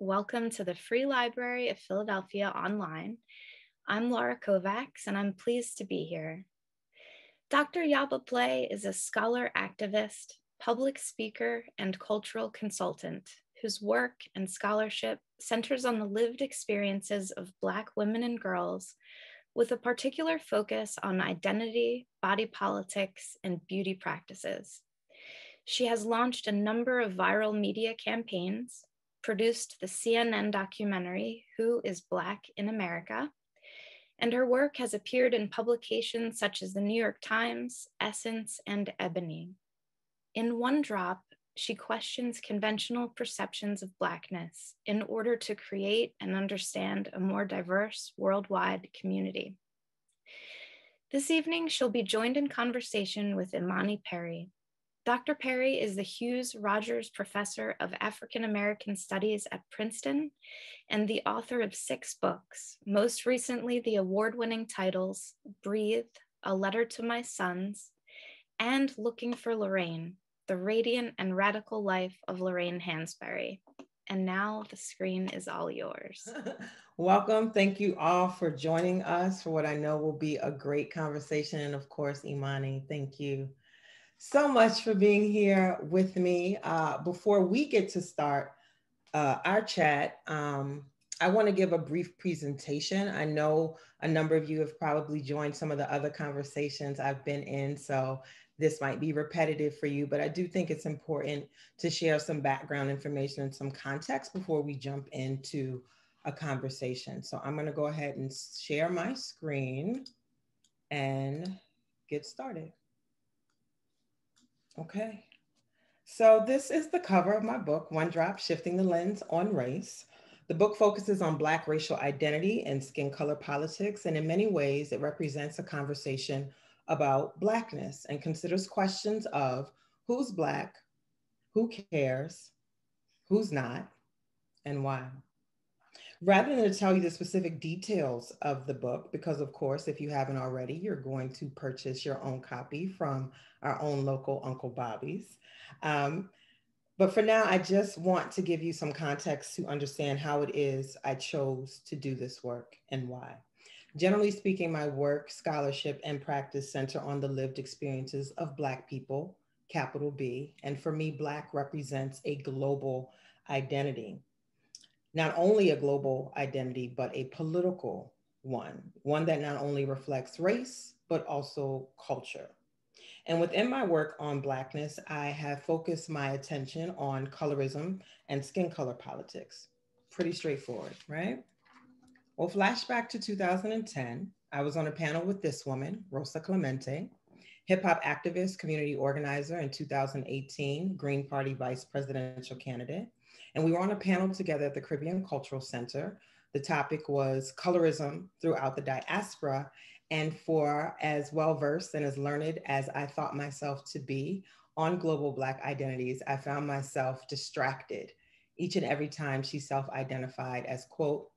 Welcome to the Free Library of Philadelphia Online. I'm Laura Kovacs, and I'm pleased to be here. Dr. Yaba Blay is a scholar activist, public speaker, and cultural consultant whose work and scholarship centers on the lived experiences of Black women and girls, with a particular focus on identity, body politics, and beauty practices. She has launched a number of viral media campaigns, produced the CNN documentary, Who is Black in America? And her work has appeared in publications such as the New York Times, Essence, and EBONY. In One Drop, she questions conventional perceptions of Blackness in order to create and understand a more diverse worldwide community. This evening, she'll be joined in conversation with Imani Perry. Dr. Perry is the Hughes Rogers Professor of African American Studies at Princeton and the author of 6 books, most recently the award-winning titles Breathe, A Letter to My Sons, and Looking for Lorraine, The Radiant and Radical Life of Lorraine Hansberry. And now the screen is all yours. Welcome. Thank you all for joining us for what I know will be a great conversation. And of course, Imani, thank you so much for being here with me. Before we get to start our chat, I want to give a brief presentation. I know a number of you have probably joined some of the other conversations I've been in, so this might be repetitive for you, but I do think it's important to share some background information and some context before we jump into a conversation. So I'm going to go ahead and share my screen and get started. Okay, so this is the cover of my book, One Drop, Shifting the Lens on Race. The book focuses on Black racial identity and skin color politics, and in many ways, it represents a conversation about Blackness and considers questions of who's Black, who cares, who's not, and why. Rather than to tell you the specific details of the book, because of course, if you haven't already, you're going to purchase your own copy from our own local Uncle Bobby's. But for now, I just want to give you some context to understand how it is I chose to do this work and why. Generally speaking, my work, scholarship, and practice center on the lived experiences of Black people, capital B. And for me, Black represents a global identity. Not only a global identity, but a political one that not only reflects race, but also culture. And within my work on Blackness, I have focused my attention on colorism and skin color politics. Pretty straightforward, right? Well, flashback to 2010, I was on a panel with this woman, Rosa Clemente, hip hop activist, community organizer in 2018, Green Party vice presidential candidate. And we were on a panel together at the Caribbean Cultural Center. The topic was colorism throughout the diaspora. And for as well versed and as learned as I thought myself to be on global Black identities, I found myself distracted each and every time she self identified as, quote,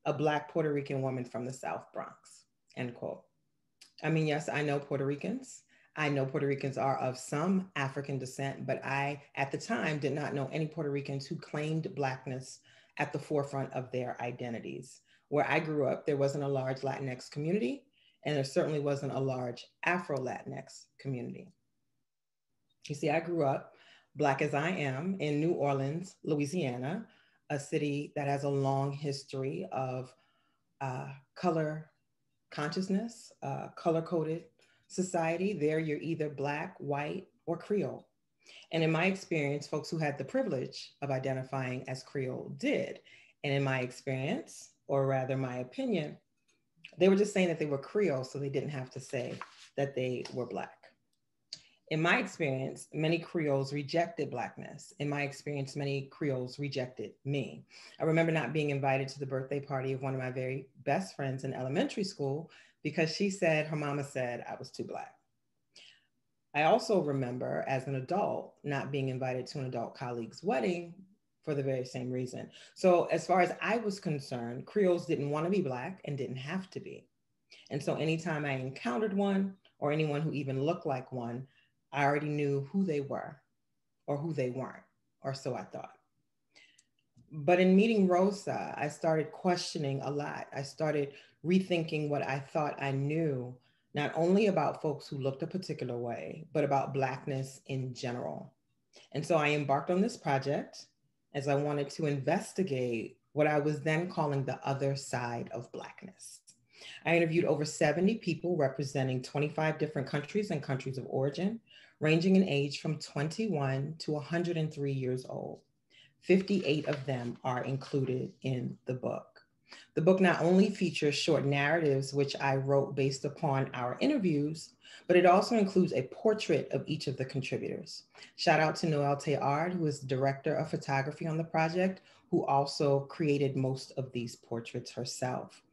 a Black Puerto Rican woman from the South Bronx, end quote. I mean, yes, I know Puerto Ricans. I know Puerto Ricans are of some African descent, but I, at the time, did not know any Puerto Ricans who claimed Blackness at the forefront of their identities. Where I grew up, there wasn't a large Latinx community, and there certainly wasn't a large Afro-Latinx community. You see, I grew up, Black as I am, in New Orleans, Louisiana, a city that has a long history of color consciousness, color-coded society. There, you're either Black, white, or Creole. And in my experience, folks who had the privilege of identifying as Creole did. And in my experience, or rather my opinion, they were just saying that they were Creole, so they didn't have to say that they were Black. In my experience, many Creoles rejected Blackness. In my experience, many Creoles rejected me. I remember not being invited to the birthday party of one of my very best friends in elementary school because she said, her mama said I was too Black. I also remember as an adult not being invited to an adult colleague's wedding for the very same reason. So as far as I was concerned, Creoles didn't want to be Black and didn't have to be. And so anytime I encountered one or anyone who even looked like one, I already knew who they were or who they weren't, or so I thought. But in meeting Rosa, I started questioning a lot. I started rethinking what I thought I knew, not only about folks who looked a particular way, but about Blackness in general. And so I embarked on this project as I wanted to investigate what I was then calling the other side of Blackness. I interviewed over 70 people representing 25 different countries and countries of origin, ranging in age from 21 to 103 years old. 58 of them are included in the book. The book not only features short narratives, which I wrote based upon our interviews, but it also includes a portrait of each of the contributors. Shout out to Noelle Théard, who is the director of photography on the project, who also created most of these portraits herself.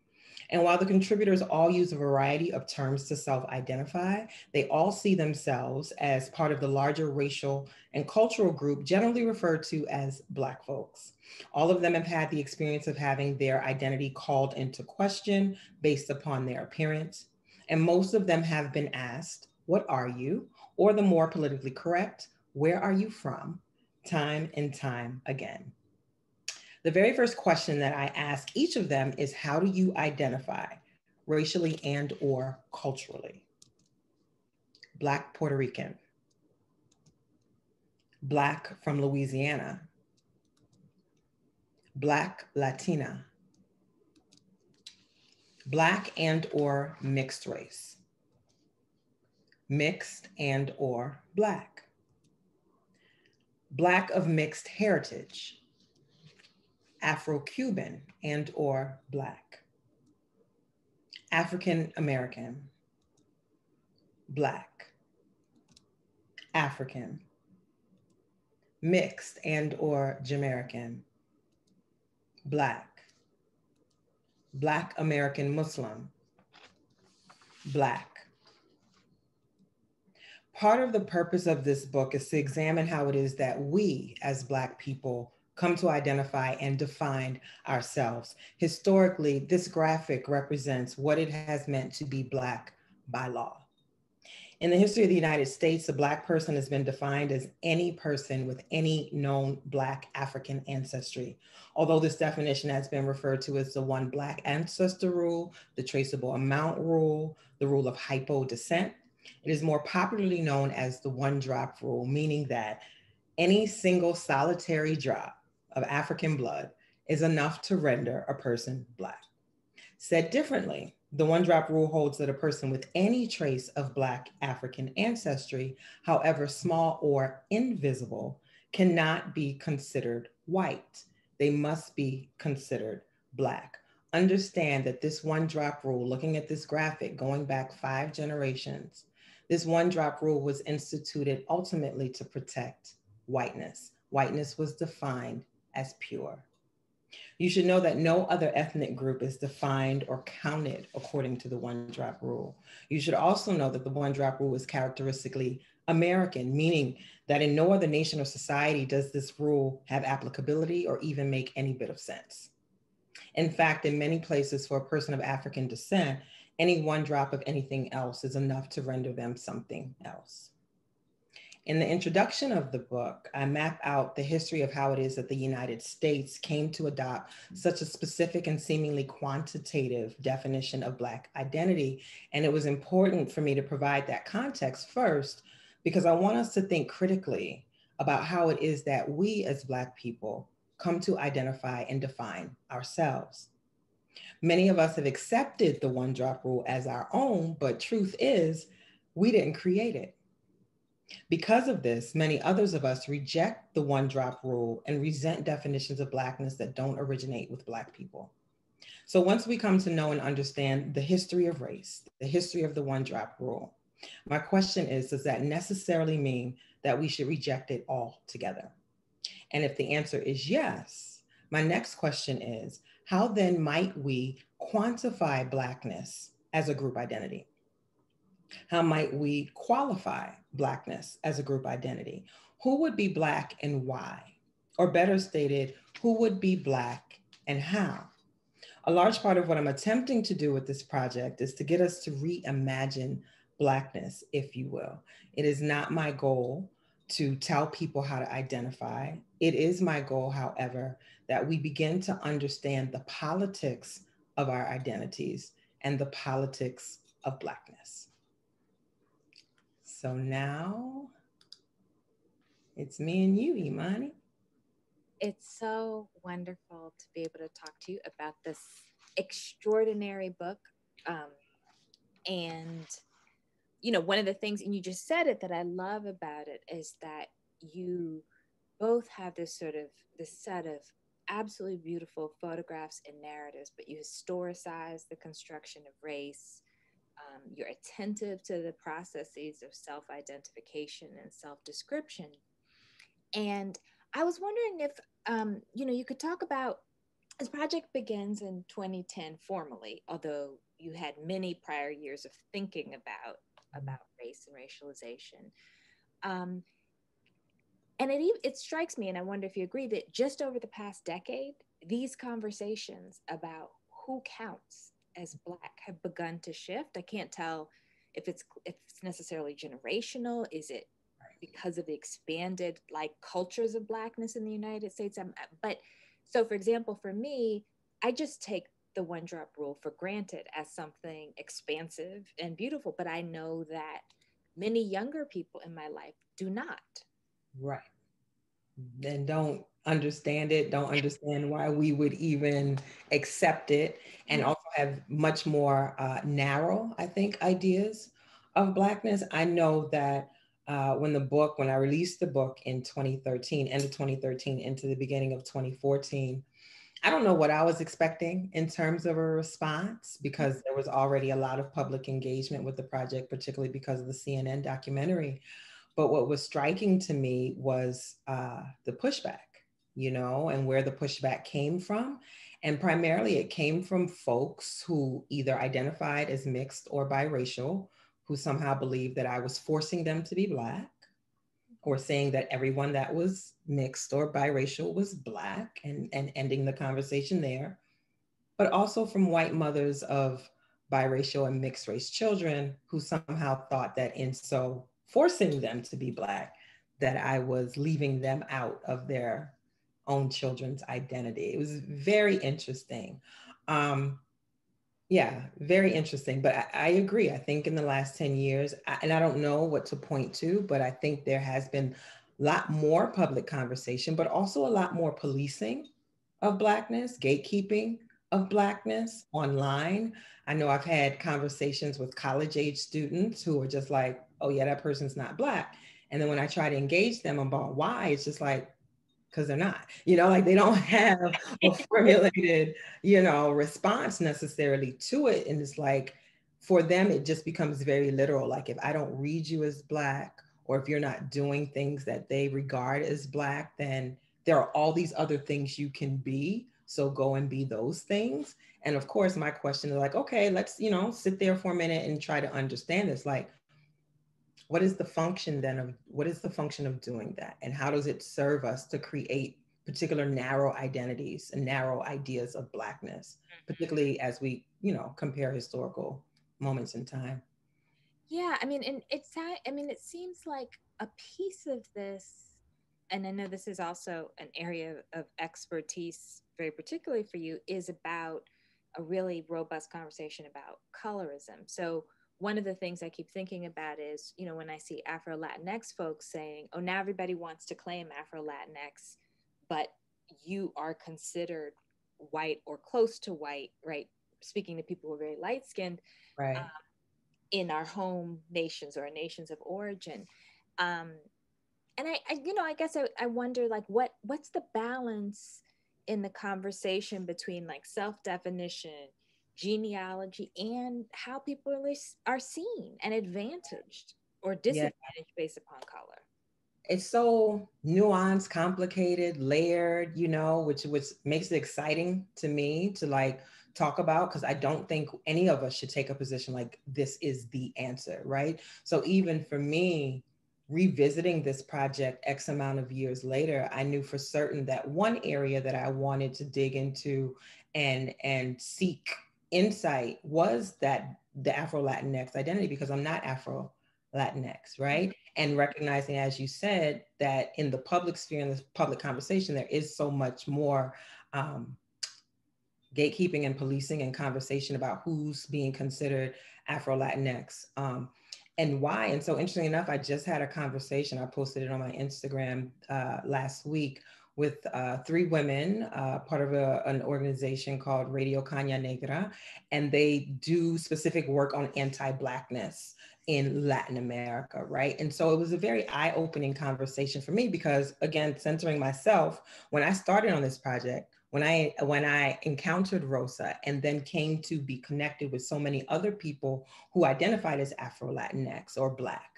And while the contributors all use a variety of terms to self-identify, they all see themselves as part of the larger racial and cultural group generally referred to as Black folks. All of them have had the experience of having their identity called into question based upon their appearance. And most of them have been asked, "What are you?" Or the more politically correct, "Where are you from?" time and time again. The very first question that I ask each of them is, how do you identify racially and or culturally? Black Puerto Rican, Black from Louisiana, Black Latina, Black and or mixed race, mixed and or Black, Black of mixed heritage, Afro-Cuban and or Black, African American, Black, African, mixed and or Jamaican, Black, Black American Muslim, Black. Part of the purpose of this book is to examine how it is that we as Black people come to identify and define ourselves. Historically, this graphic represents what it has meant to be Black by law. In the history of the United States, a Black person has been defined as any person with any known Black African ancestry. Although this definition has been referred to as the one Black ancestor rule, the traceable amount rule, the rule of hypo descent, it is more popularly known as the one drop rule, meaning that any single solitary drop of African blood is enough to render a person Black. Said differently, the one drop rule holds that a person with any trace of Black African ancestry, however small or invisible, cannot be considered white. They must be considered Black. Understand that this one drop rule, looking at this graphic going back 5 generations, this one drop rule was instituted ultimately to protect whiteness. Whiteness was defined as pure. You should know that no other ethnic group is defined or counted according to the one drop rule. You should also know that the one drop rule is characteristically American, meaning that in no other nation or society does this rule have applicability or even make any bit of sense. In fact, in many places for a person of African descent, any one drop of anything else is enough to render them something else. In the introduction of the book, I map out the history of how it is that the United States came to adopt such a specific and seemingly quantitative definition of Black identity. And it was important for me to provide that context first, because I want us to think critically about how it is that we as Black people come to identify and define ourselves. Many of us have accepted the one drop rule as our own, but truth is, we didn't create it. Because of this, many others of us reject the one drop rule and resent definitions of Blackness that don't originate with Black people. So once we come to know and understand the history of race, the history of the one drop rule, my question is, does that necessarily mean that we should reject it altogether? And if the answer is yes, my next question is, how then might we quantify Blackness as a group identity? How might we qualify Blackness as a group identity? Who would be Black and why? Or better stated, who would be Black and how? A large part of what I'm attempting to do with this project is to get us to reimagine Blackness, if you will. It is not my goal to tell people how to identify. It is my goal, however, that we begin to understand the politics of our identities and the politics of Blackness. So now it's me and you, Imani. It's so wonderful to be able to talk to you about this extraordinary book. Um, and, one of the things, and you just said it, that I love about it is that you both have this set of absolutely beautiful photographs and narratives, but you historicize the construction of race. You're attentive to the processes of self identification and self description. And I was wondering if, you could talk about, this project begins in 2010 formally, although you had many prior years of thinking about race and racialization. Um, and it strikes me, and I wonder if you agree, that just over the past decade, these conversations about who counts as Black have begun to shift. I can't tell if it's necessarily generational. Is it because of the expanded cultures of Blackness in the United States? But so, for example, for me, I just take the one drop rule for granted as something expansive and beautiful, but I know that many younger people in my life do not. Right. And don't understand it, don't understand why we would even accept it, and Right. also have much more narrow, I think, ideas of Blackness. I know that when I released the book in 2013, end of 2013 into the beginning of 2014, I don't know what I was expecting in terms of a response, because there was already a lot of public engagement with the project, particularly because of the CNN documentary. But what was striking to me was the pushback, and where the pushback came from. And primarily it came from folks who either identified as mixed or biracial, who somehow believed that I was forcing them to be Black, or saying that everyone that was mixed or biracial was Black, and ending the conversation there. But also from white mothers of biracial and mixed race children who somehow thought that in so forcing them to be Black, that I was leaving them out of their own children's identity. It was very interesting. Um, yeah, very interesting. But I agree. I think in the last 10 years, and I don't know what to point to, but I think there has been a lot more public conversation, but also a lot more policing of Blackness, gatekeeping of Blackness online. I know I've had conversations with college age students who are just like, oh, yeah, that person's not Black. And then when I try to engage them about why, it's just like, because they're not, like they don't have a formulated, response necessarily to it. And it's like, for them, it just becomes very literal. Like, if I don't read you as Black, or if you're not doing things that they regard as Black, then there are all these other things you can be. So go and be those things. And of course, my question is like, okay, let's, sit there for a minute and try to understand this. Like, what is the function of doing that? And how does it serve us to create particular narrow identities and narrow ideas of Blackness, particularly as we, compare historical moments in time? Yeah, I mean, and it seems like a piece of this, and I know this is also an area of expertise, very particularly for you, is about a really robust conversation about colorism. So one of the things I keep thinking about is, when I see Afro Latinx folks saying, "Oh, now everybody wants to claim Afro Latinx, but you are considered white or close to white," right? Speaking to people who are very light skinned, Right. in our home nations or nations of origin. Um, and I guess I wonder, like, what's the balance in the conversation between like self-definition, genealogy, and how people are seen and advantaged or Yeah. disadvantaged based upon color. It's so nuanced, complicated, layered, which makes it exciting to me to like talk about, because I don't think any of us should take a position like this is the answer, right? So even for me, revisiting this project X amount of years later, I knew for certain that one area that I wanted to dig into and seek insight was that the Afro Latinx identity, because I'm not Afro Latinx, right? and recognizing, as you said, that in the public sphere, in the public conversation, there is so much more gatekeeping and policing and conversation about who's being considered Afro-Latinx, and why. And so interesting enough, I just had a conversation, I posted it on my Instagram last week, with 3 women, part of an organization called Radio Caña Negra, and they do specific work on anti-Blackness in Latin America, right? And so it was a very eye-opening conversation for me because, again, centering myself, when I started on this project, when I encountered Rosa and then came to be connected with so many other people who identified as Afro-Latinx or Black,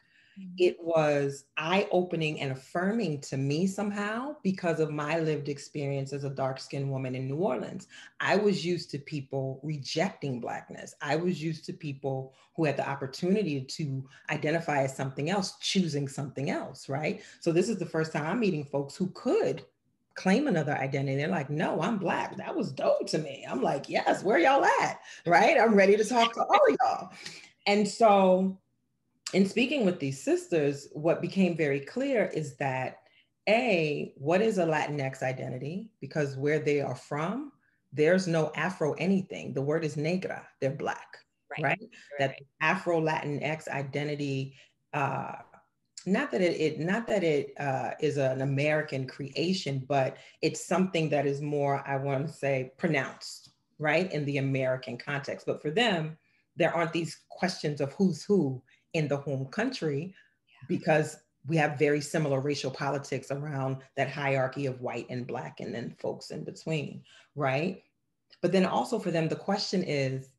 it was eye-opening and affirming to me somehow because of my lived experience as a dark-skinned woman in New Orleans. I was used to people rejecting Blackness. I was used to people who had the opportunity to identify as something else, choosing something else, right? So this is the first time I'm meeting folks who could claim another identity. They're like, no, I'm Black. That was dope to me. I'm like, yes, where y'all at, right? I'm ready to talk to all of y'all. And so in speaking with these sisters, what became very clear is that what is a Latinx identity? Because where they are from, there's no Afro anything. The word is negra, they're Black, right? That Afro-Latinx identity, not that it is an American creation, but it's something that is more, I want to say, pronounced, right, in the American context. But for them, there aren't these questions of who's who in the home country, because we have very similar racial politics around that hierarchy of white and Black and then folks in between, right? But then also for them, the question is,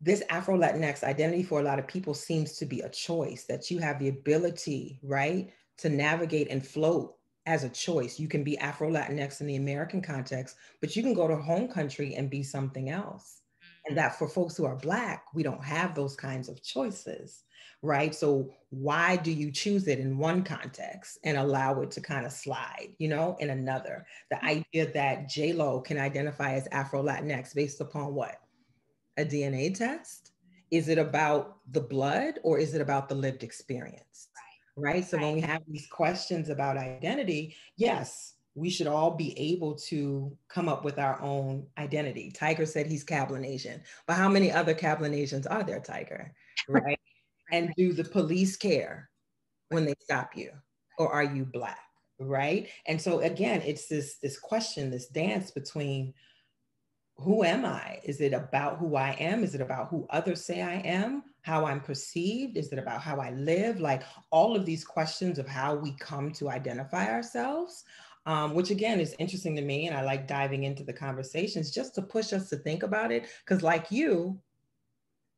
this Afro-Latinx identity for a lot of people seems to be a choice, that you have the ability, right, to navigate and float as a choice. You can be Afro-Latinx in the American context, but you can go to home country and be something else. And that for folks who are Black, we don't have those kinds of choices, right? So why do you choose it in one context and allow it to kind of slide, in another? The idea that J-Lo can identify as Afro-Latinx based upon what? A DNA test? Is it about the blood or is it about the lived experience? Right? So when we have these questions about identity, yes, we should all be able to come up with our own identity. Tiger said he's Cablinasian, but how many other Cablinasians are there, Tiger? Right? And do the police care when they stop you? Or are you Black? Right? And so again, it's this question, this dance between, who am I? Is it about who I am? Is it about who others say I am? How I'm perceived? Is it about how I live? Like all of these questions of how we come to identify ourselves, which again is interesting to me. And I like diving into the conversations just to push us to think about it. Because like you,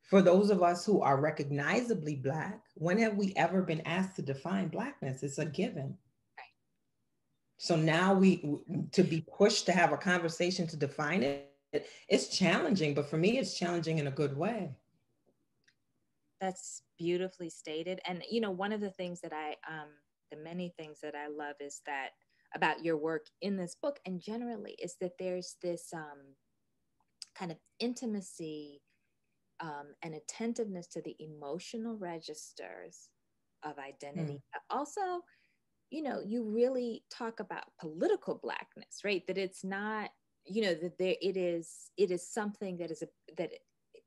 for those of us who are recognizably Black, when have we ever been asked to define Blackness? It's a given. So now to be pushed to have a conversation to define it, it's challenging, but for me, it's challenging in a good way. That's beautifully stated. And, one of the things that the many things that I love is that about your work in this book and generally is that there's this kind of intimacy and attentiveness to the emotional registers of identity. Also, you really talk about political Blackness, right? That it's not, that it is something that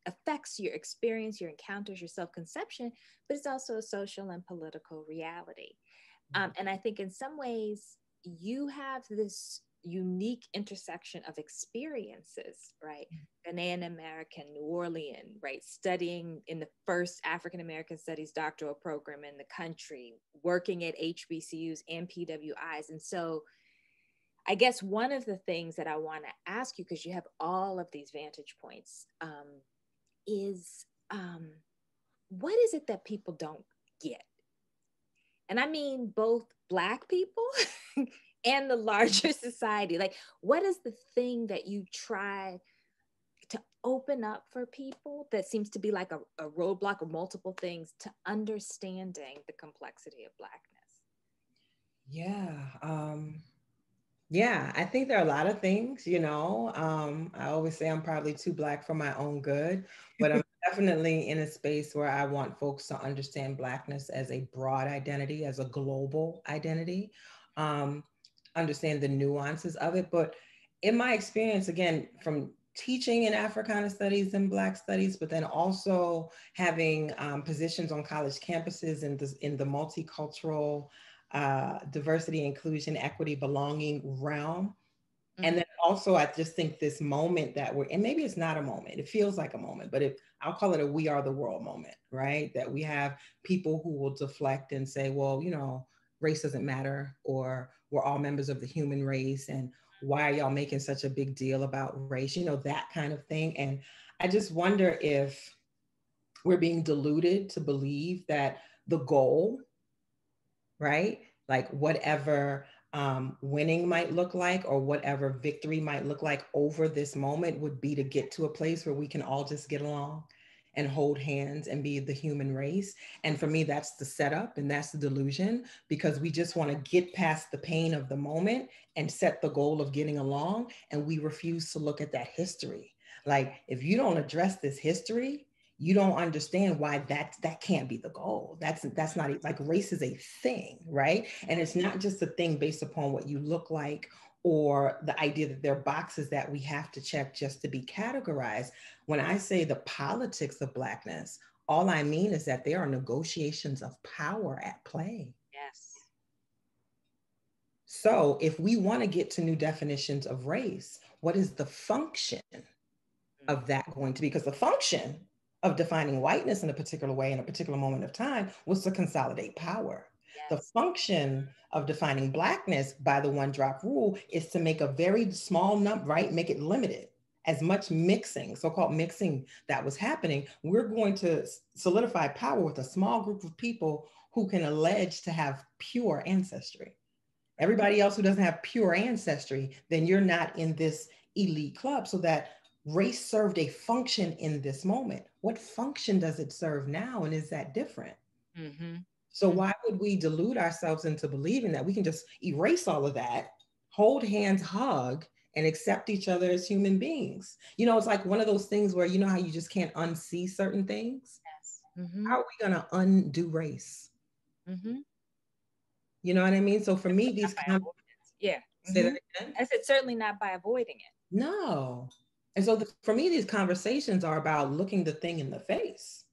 affects your experience, your encounters, your self-conception, but it's also a social and political reality. And I think in some ways you have this unique intersection of experiences, right? Ghanaian American, New Orleans, right? Studying in the first African American Studies doctoral program in the country, working at HBCUs and PWIs. And so I guess one of the things that I want to ask you, because you have all of these vantage points, is what is it that people don't get? And I mean both Black people and the larger society. Like, what is the thing that you try to open up for people that seems to be like a roadblock or multiple things to understanding the complexity of Blackness? Yeah, I think there are a lot of things, I always say I'm probably too Black for my own good, but I'm definitely in a space where I want folks to understand Blackness as a broad identity, as a global identity, um, understand the nuances of it. But in my experience, again, from teaching in Africana studies and Black studies, but then also having positions on college campuses in the multicultural diversity, inclusion, equity, belonging realm. And then also, I just think this moment that we're, and maybe it's not a moment, it feels like a moment, but I'll call it a we are the world moment, right? That we have people who will deflect and say, well, you know, race doesn't matter, or we're all members of the human race. And why are y'all making such a big deal about race? You know, that kind of thing. And I just wonder if we're being deluded to believe that the goal, right? Like whatever winning might look like, or whatever victory might look like over this moment, would be to get to a place where we can all just get along and hold hands and be the human race. And for me, that's the setup and that's the delusion, because we just want to get past the pain of the moment and set the goal of getting along. And we refuse to look at that history. Like, if you don't address this history, you don't understand why that can't be the goal. That's not, like, race is a thing, right? And it's not just a thing based upon what you look like, or the idea that there are boxes that we have to check just to be categorized. When I say the politics of Blackness, all I mean is that there are negotiations of power at play. Yes. So if we want to get to new definitions of race, what is the function of that going to be? Because the function of defining whiteness in a particular way in a particular moment of time was to consolidate power. Yes. The function of defining Blackness by the one drop rule is to make a very small number, right? Make it limited. As much mixing, so-called mixing, that was happening, we're going to solidify power with a small group of people who can allege to have pure ancestry. Everybody else who doesn't have pure ancestry, then you're not in this elite club. So that race served a function in this moment. What function does it serve now? And is that different? Mm-hmm. So why would we delude ourselves into believing that we can just erase all of that, hold hands, hug, and accept each other as human beings? You know, it's like one of those things where, you know how you just can't unsee certain things? Yes. Mm-hmm. How are we going to undo race? Mm-hmm. You know what I mean? So for me, these yeah. Say that again? I said, certainly not by avoiding it. No. And so for me, these conversations are about looking the thing in the face,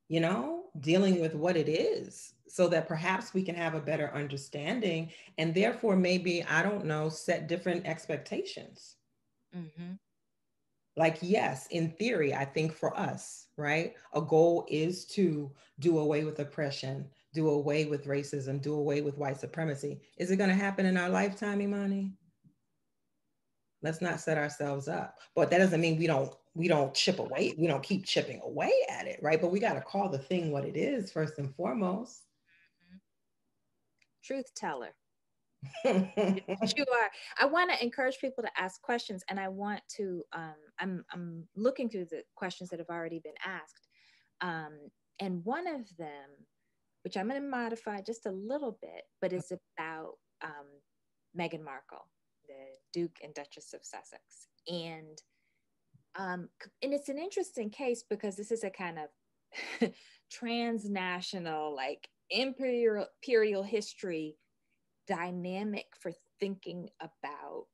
you know, dealing with what it is, so that perhaps we can have a better understanding, and therefore maybe, I don't know, set different expectations. Like, yes, in theory, I think for us, right, a goal is to do away with oppression, do away with racism, do away with white supremacy. Is it going to happen in our lifetime, Imani? Let's not set ourselves up. But that doesn't mean we don't chip away. We don't keep chipping away at it, right? But we got to call the thing what it is first and foremost. Truth teller. You are. I want to encourage people to ask questions, and I want to. I'm looking through the questions that have already been asked, and one of them, which I'm going to modify just a little bit, but it's about Meghan Markle, the Duke and Duchess of Sussex. And it's an interesting case because this is a kind of transnational, like imperial history dynamic for thinking about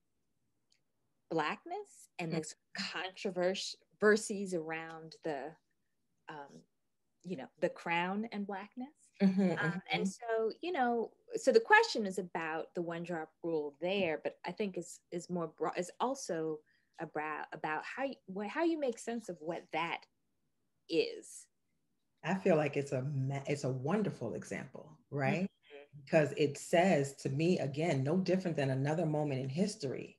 Blackness and this controversies around the, the crown and Blackness. And so, so the question is about the one drop rule there, but I think is more broad, is also about how you make sense of what that is. I feel like it's a wonderful example, right? Because it says to me, again, no different than another moment in history,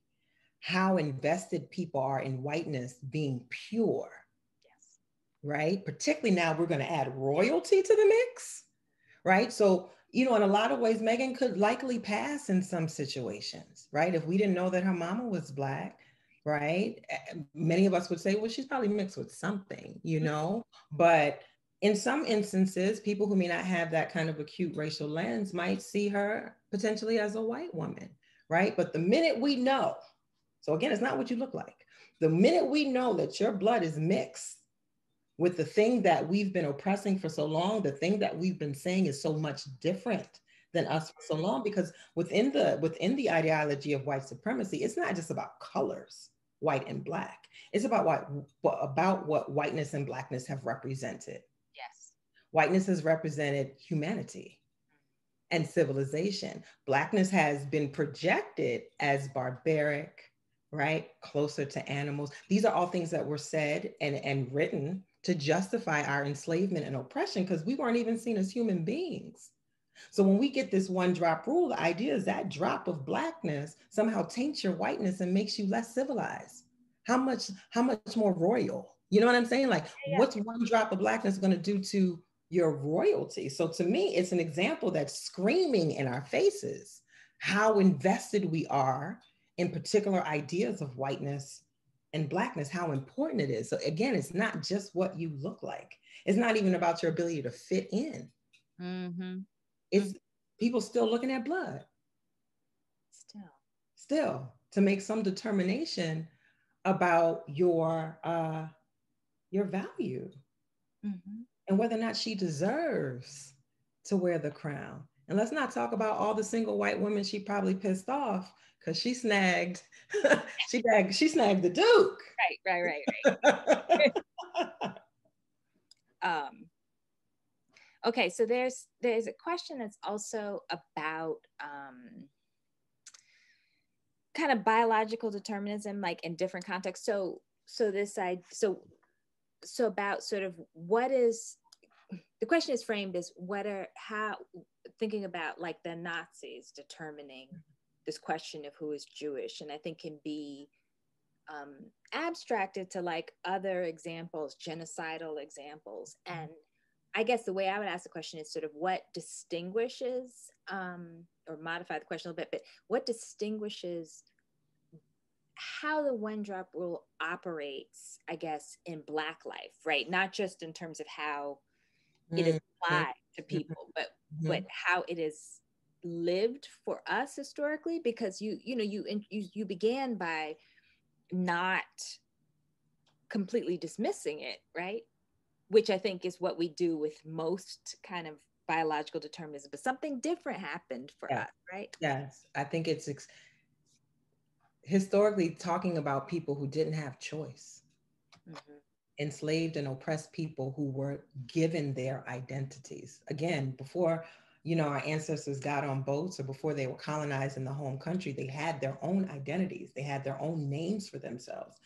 how invested people are in whiteness being pure. Yes. Right? Particularly now we're going to add royalty to the mix. Right? So, in a lot of ways, Meghan could likely pass in some situations, right? If we didn't know that her mama was Black, right? Many of us would say, well, she's probably mixed with something, but in some instances, people who may not have that kind of acute racial lens might see her potentially as a white woman, right? But the minute we know So again, it's not what you look like. The minute we know that your blood is mixed with the thing that we've been oppressing for so long, the thing that we've been saying is so much different than us for so long, because within the ideology of white supremacy, it's not just about colors, white and black. It's about what whiteness and blackness have represented. Yes. Whiteness has represented humanity and civilization. Blackness has been projected as barbaric, right? Closer to animals. These are all things that were said and written to justify our enslavement and oppression, because we weren't even seen as human beings. So when we get this one drop rule, the idea is that drop of blackness somehow taints your whiteness and makes you less civilized. How much more royal? You know what I'm saying? Like, what's one drop of blackness going to do to your royalty? So to me, it's an example that's screaming in our faces how invested we are in particular ideas of whiteness and blackness, how important it is. So again, it's not just what you look like. It's not even about your ability to fit in. Mm-hmm. It's people still looking at blood. Still to make some determination about your value, and whether or not she deserves to wear the crown. And let's not talk about all the single white women she probably pissed off because she snagged she snagged the Duke. Right. Okay, so there's a question that's also about kind of biological determinism, like in different contexts. So about sort of what is, the question is framed as how thinking about like the Nazis determining this question of who is Jewish, and I think can be abstracted to like other examples, genocidal examples. And I guess the way I would ask the question is sort of what distinguishes, or modify the question a little bit, but what distinguishes how the one drop rule operates, I guess, in Black life, right? Not just in terms of how it is applied to people, but how it is lived for us historically, because you began by not completely dismissing it, right? Which I think is what we do with most kind of biological determinism, but something different happened for us, right? Yes, I think it's historically talking about people who didn't have choice, enslaved and oppressed people who were given their identities. Again, before our ancestors got on boats or before they were colonized in the home country, they had their own identities. They had their own names for themselves.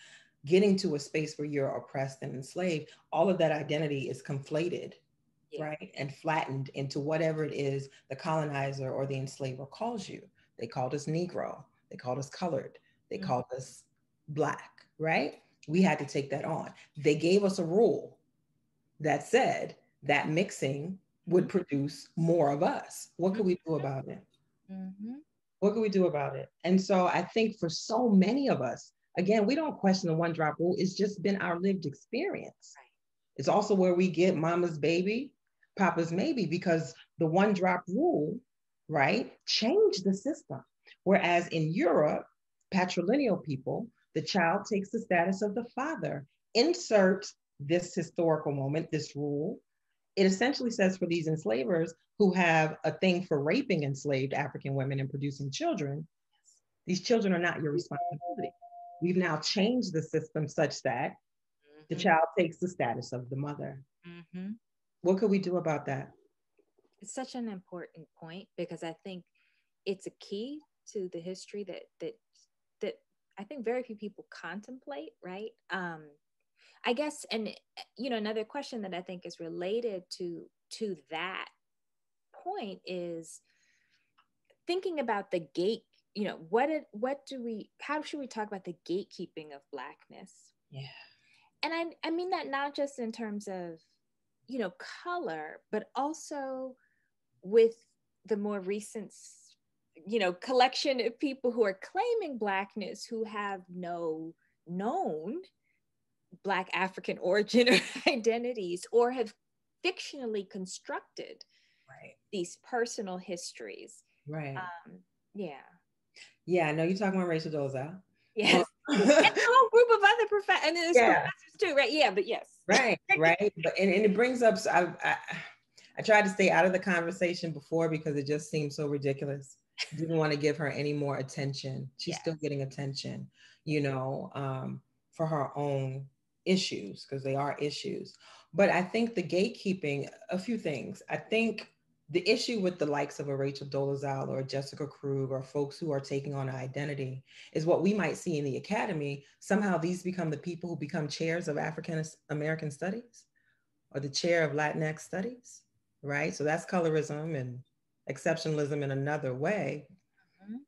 Getting to a space where you're oppressed and enslaved, all of that identity is conflated, right? And flattened into whatever it is the colonizer or the enslaver calls you. They called us Negro. They called us colored. They called us Black, right? We had to take that on. They gave us a rule that said that mixing would produce more of us. What could we do about it? What could we do about it? And so I think for so many of us, again, we don't question the one drop rule. It's just been our lived experience. It's also where we get mama's baby, papa's maybe, because the one drop rule, right, changed the system. Whereas in Europe, patrilineal people, the child takes the status of the father. Insert this historical moment, this rule. It essentially says for these enslavers who have a thing for raping enslaved African women and producing children, these children are not your responsibility. We've now changed the system such that the child takes the status of the mother. What could we do about that? It's such an important point, because I think it's a key to the history that I think very few people contemplate, right? I guess, and another question that I think is related to that point is thinking about the gate. How should we talk about the gatekeeping of Blackness? Yeah. And I mean that not just in terms of, color, but also with the more recent, collection of people who are claiming Blackness who have no known Black African origin or identities, or have fictionally constructed these personal histories. Right. Yeah. Yeah, I know you're talking about Rachel Dolezal. Yes. And a whole group of other professors, and then there's Yeah. professors too, right? Yeah, but yes. Right. But and it brings up, I tried to stay out of the conversation before because it just seemed so ridiculous. Didn't want to give her any more attention. She's still getting attention, for her own issues, because they are issues. But I think the gatekeeping, a few things. I think the issue with the likes of a Rachel Dolezal or a Jessica Krug or folks who are taking on an identity is what we might see in the academy. Somehow these become the people who become chairs of African American studies or the chair of Latinx studies, right? So that's colorism and exceptionalism in another way.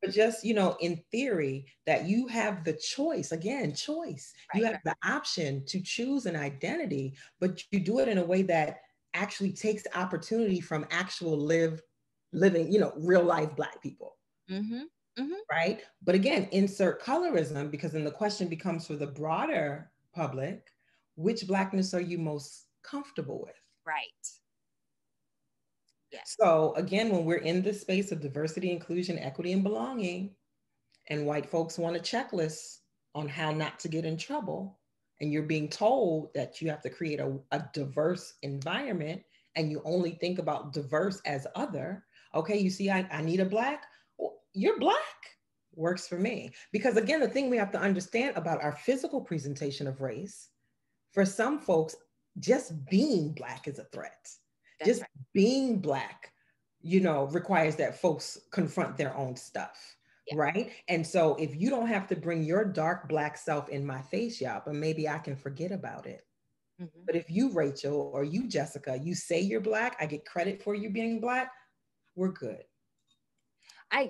But just, in theory, that you have the choice, again, choice. You have the option to choose an identity, but you do it in a way that actually takes the opportunity from actual living, real life Black people. Right? But again, insert colorism, because then the question becomes for the broader public, which Blackness are you most comfortable with? Right. Yes. So again, when we're in the space of diversity, inclusion, equity, and belonging, and white folks want a checklist on how not to get in trouble, and you're being told that you have to create a diverse environment, and you only think about diverse as other, okay, you see, I need a Black, well, you're Black, works for me. Because again, the thing we have to understand about our physical presentation of race, for some folks, just being Black is a threat. That's just being Black, requires that folks confront their own stuff, right? And so if you don't have to bring your dark Black self in my face, but maybe I can forget about it. But if you, Rachel, or you, Jessica, you say you're Black, I get credit for you being Black, we're good. I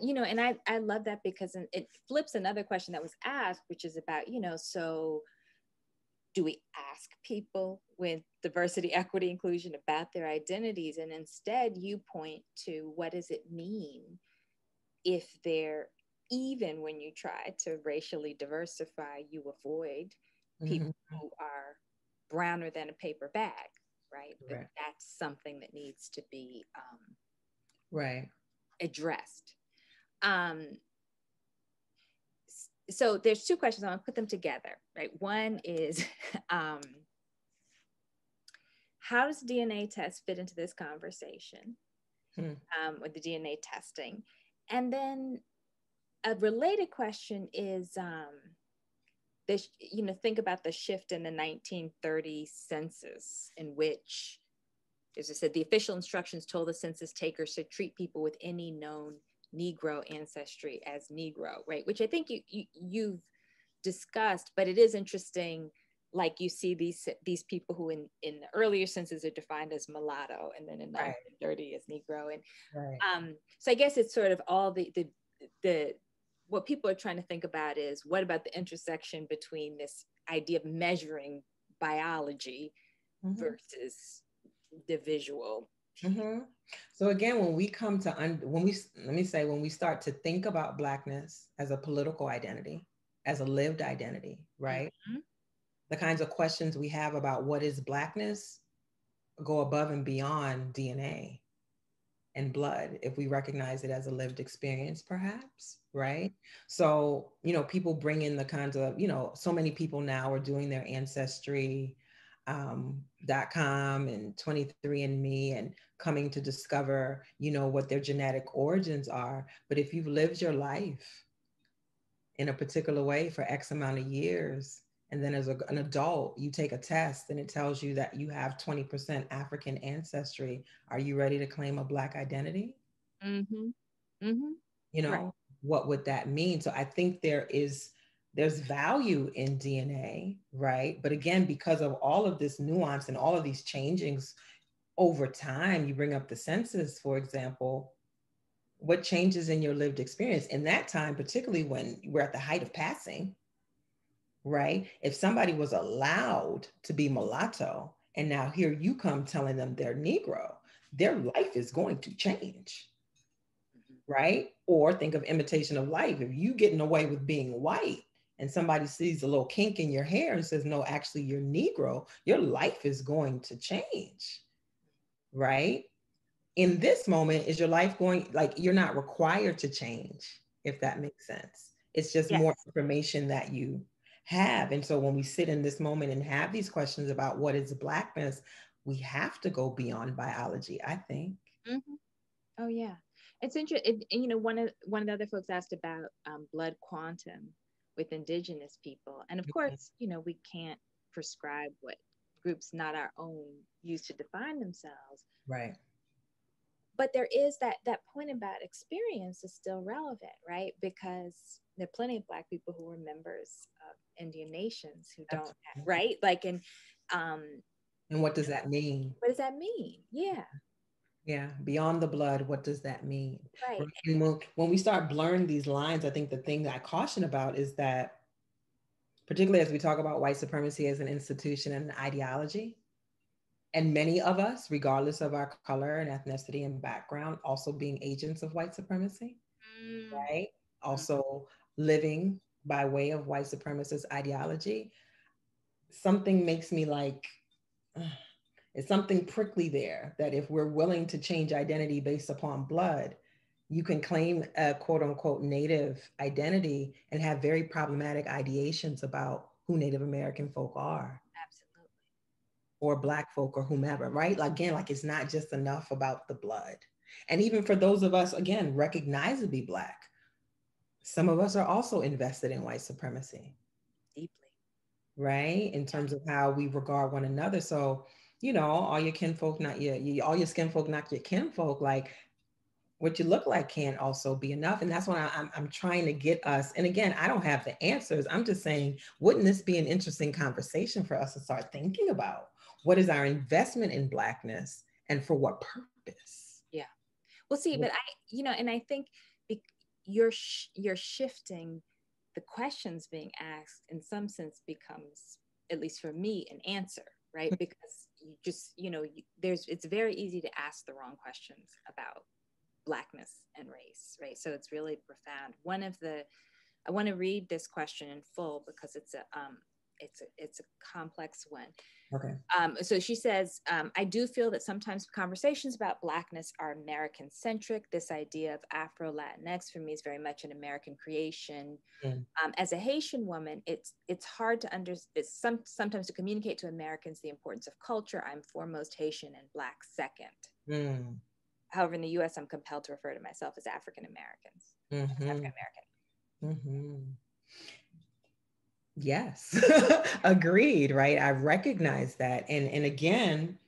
love that, because it flips another question that was asked, which is about, so do we ask people with diversity, equity, inclusion about their identities? And instead you point to, what does it mean if they're, even when you try to racially diversify, you avoid people who are browner than a paper bag, right? But that's something that needs to be addressed. So there's two questions. I'm gonna put them together, right? One is, how does DNA test fit into this conversation, with the DNA testing? And then a related question is, think about the shift in the 1930 census, in which, as I said, the official instructions told the census takers to treat people with any known Negro ancestry as Negro, right? Which I think you've discussed, but it is interesting. Like, you see these people who in the earlier census are defined as mulatto, and then in 1930 as Negro, and so I guess it's sort of all the what people are trying to think about is, what about the intersection between this idea of measuring biology versus the visual. So again, when we come to, when we start to think about Blackness as a political identity, as a lived identity, right? The kinds of questions we have about what is Blackness go above and beyond DNA and blood, if we recognize it as a lived experience, perhaps, right? So, people bring in the kinds of, so many people now are doing their ancestry, .com and 23andMe, and coming to discover, what their genetic origins are. But if you've lived your life in a particular way for X amount of years, and then as an adult, you take a test and it tells you that you have 20% African ancestry, are you ready to claim a Black identity? What would that mean? So I think there's value in DNA, right? But again, because of all of this nuance and all of these changings over time, you bring up the census, for example, what changes in your lived experience in that time, particularly when we're at the height of passing, right? If somebody was allowed to be mulatto, and now here you come telling them they're Negro, their life is going to change, right? Or think of Imitation of Life. If you getting away with being white and somebody sees a little kink in your hair and says, no, actually you're Negro, your life is going to change, right? In this moment, is your life going, like, you're not required to change, if that makes sense. It's just more information that you have. And so when we sit in this moment and have these questions about what is Blackness, we have to go beyond biology, I think. Mm-hmm. Oh yeah, it's interesting. You know, one of the other folks asked about blood quantum with indigenous people, and of course, you know, we can't prescribe what groups not our own use to define themselves. Right. But there is that point about experience is still relevant, right? Because there are plenty of Black people who are members of Indian nations who don't, right? Like, um, and what does that mean? What does that mean? Yeah. Yeah, beyond the blood, what does that mean? Right. And when we start blurring these lines, I think the thing that I caution about is that, particularly as we talk about white supremacy as an institution and an ideology, and many of us, regardless of our color and ethnicity and background, also being agents of white supremacy, right? Also living by way of white supremacist ideology, something makes me like, it's something prickly there, that if we're willing to change identity based upon blood, you can claim a quote unquote Native identity and have very problematic ideations about who Native American folk are. Absolutely. Or Black folk or whomever, right? Again, like it's not just enough about the blood. And even for those of us, again, recognizably Black, some of us are also invested in white supremacy. Deeply. Right? In terms of how we regard one another. So, you know, all your kinfolk, not all your skin folk, not your kinfolk, like what you look like can't also be enough. And that's what I'm trying to get us. And again, I don't have the answers. I'm just saying, wouldn't this be an interesting conversation for us to start thinking about? What is our investment in Blackness and for what purpose? Yeah. Well, see, but and I think you're shifting the questions being asked in some sense becomes, at least for me, an answer, right? Because you just, it's very easy to ask the wrong questions about Blackness and race, right? So it's really profound. I want to read this question in full because it's a complex one. Okay. So she says, I do feel that sometimes conversations about Blackness are American centric. This idea of Afro Latinx for me is very much an American creation. As a Haitian woman, it's hard to sometimes to communicate to Americans the importance of culture. I'm foremost Haitian and Black second. However, in the US, I'm compelled to refer to myself as African Americans. African American. Yes, agreed, right? I recognize that. And again,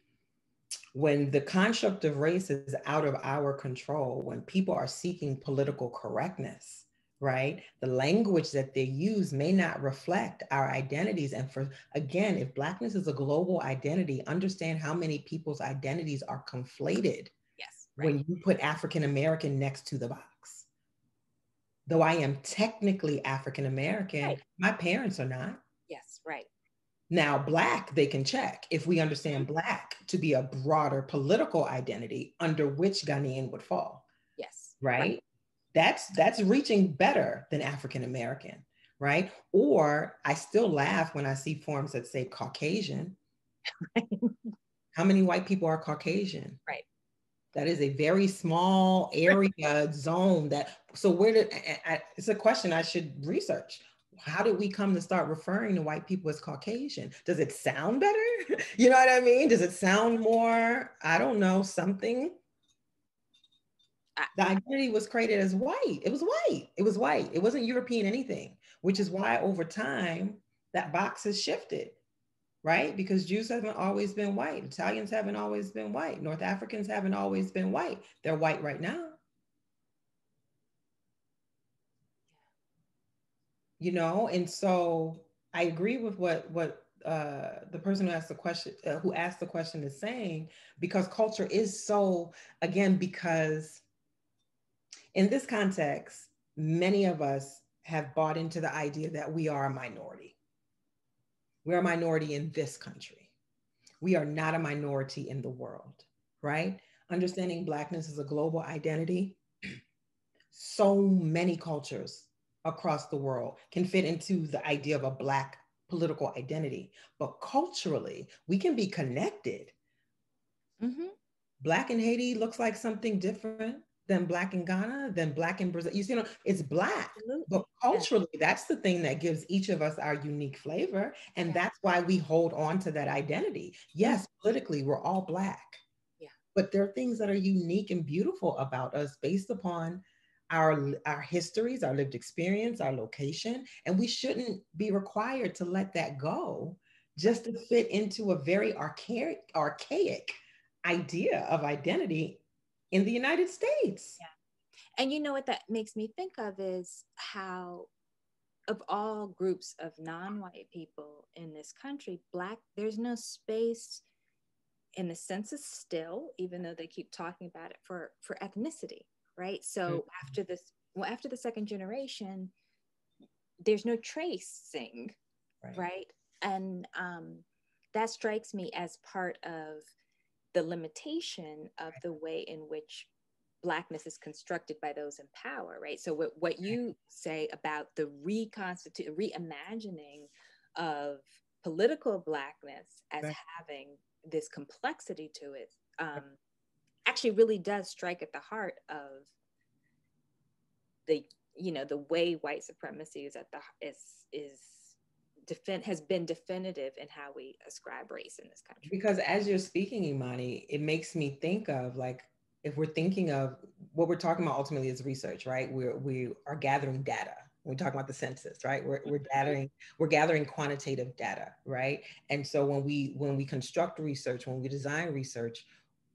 when the construct of race is out of our control, when people are seeking political correctness, right? The language that they use may not reflect our identities. And again, if Blackness is a global identity, understand how many people's identities are conflated. Yes. Right. When you put African American next to the box. Though I am technically African American, right. My parents are not. Yes, right. Now, Black, they can check if we understand Black to be a broader political identity under which Ghanaian would fall. Yes. Right? That's reaching better than African American, right? Or I still laugh when I see forms that say Caucasian. How many white people are Caucasian? Right. That is a very small area zone so it's a question I should research. How did we come to start referring to white people as Caucasian? Does it sound better? You know what I mean? Does it sound more, I don't know, something? The identity was created as white. It was white. It was white. It wasn't European anything, which is why over time that box has shifted. Right? Because Jews haven't always been white. Italians haven't always been white. North Africans haven't always been white. They're white right now. You know, and so I agree with what the person who asked the question is saying, because culture is so, again, because in this context, many of us have bought into the idea that we are a minority. We're a minority in this country. We are not a minority in the world, right? Understanding Blackness as a global identity, so many cultures across the world can fit into the idea of a Black political identity. But culturally, we can be connected. Black in Haiti looks like something different than Black in Ghana, than Black in Brazil. You know, it's Black, but Absolutely. Yeah. culturally, that's the thing that gives each of us our unique flavor. And Yeah. that's why we hold on to that identity. Mm. Yes, politically, we're all Black, Yeah. but there are things that are unique and beautiful about us based upon our histories, our lived experience, our location, and we shouldn't be required to let that go Right. just to fit into a very archaic idea of identity in the United States. Yeah. And you know what that makes me think of is how, of all groups of non-white people in this country, Black, there's no space in the census still, even though they keep talking about it, for ethnicity, right? So after this, well, after the second generation, there's no tracing, Right. right? And that strikes me as part of the limitation of the way in which Blackness is constructed by those in power, right? So what you say about the reimagining of political Blackness as Right. having this complexity to it, actually really does strike at the heart of the, you know, the way white supremacy is at the has been definitive in how we ascribe race in this country. Because as you're speaking, Imani, it makes me think of, like, if we're thinking of what we're talking about ultimately is research, right? We are gathering data. We're talking about the census, right? We're gathering quantitative data, right? And so when we construct research, when we design research,